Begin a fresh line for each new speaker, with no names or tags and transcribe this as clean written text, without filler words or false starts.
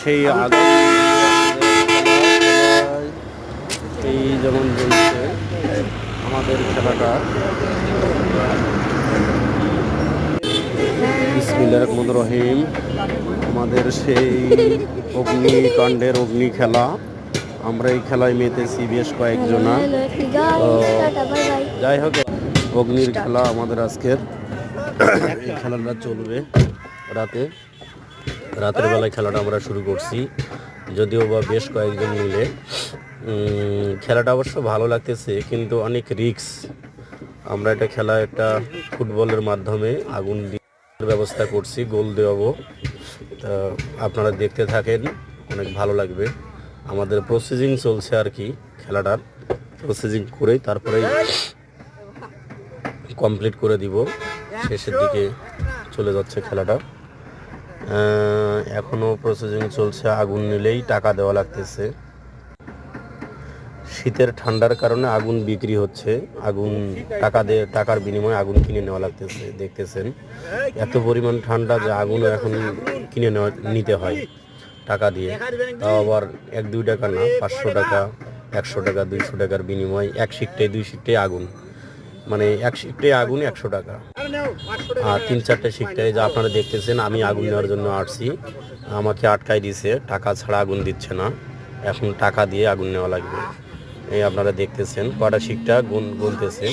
সেই আগুন এই যেমন বলছে আমাদের খেলাটা বিসমিল্লাহির রহমানির রহিম। আমাদের সেই অগ্নিকাণ্ডের অগ্নি খেলা, আমরা এই খেলায় মেতেছি বেশ কয়েকজনা। যাই হোক, অগ্নির খেলা আমাদের আজকের। এই খেলাটা চলবে রাতের বেলায় খেলাটা আমরা শুরু করছি, যদিও বা বেশ কয়েকজন মিলে। খেলাটা অবশ্য ভালো লাগতেছে, কিন্তু অনেক রিস্ক। আমরা এটা খেলা একটা ফুটবলের মাধ্যমে আগুন ব্যবস্থা করছি, গোল দেওয়াবো। তা আপনারা দেখতে থাকেন, অনেক ভালো লাগবে। আমাদের প্রসেসিং চলছে আর কি, খেলাটার প্রসেসিং করেই তারপরে কমপ্লিট করে দিব। শেষের দিকে চলে যাচ্ছে খেলাটা। এখনও প্রসেসিং চলছে। আগুন নিলেই টাকা দেওয়া লাগতেছে। শীতের ঠান্ডার কারণে আগুন বিক্রি হচ্ছে, আগুন টাকার বিনিময়ে আগুন কিনে নেওয়া লাগতেছে। দেখতেছেন এত পরিমাণ ঠান্ডা যে আগুনও এখন নিতে হয় টাকা দিয়ে। তাও আবার 1-2 টাকা না, 500 টাকা, 100 টাকা, 200 টাকার বিনিময়ে 1 শিফটে 2 শিফটে আগুন, মানে 1 শিফটে আগুন 100 টাকা। আর 3-4টে শিফটে যা আপনারা দেখতেছেন, আমি আগুন নেওয়ার জন্য আসছি, আমাকে আটকাই দিয়েছে, টাকা ছাড়া আগুন দিচ্ছে না। এখন টাকা দিয়ে আগুন নেওয়া লাগবে। এই আপনারা দেখতেছেন কটা শিফটটা গুনতেছে।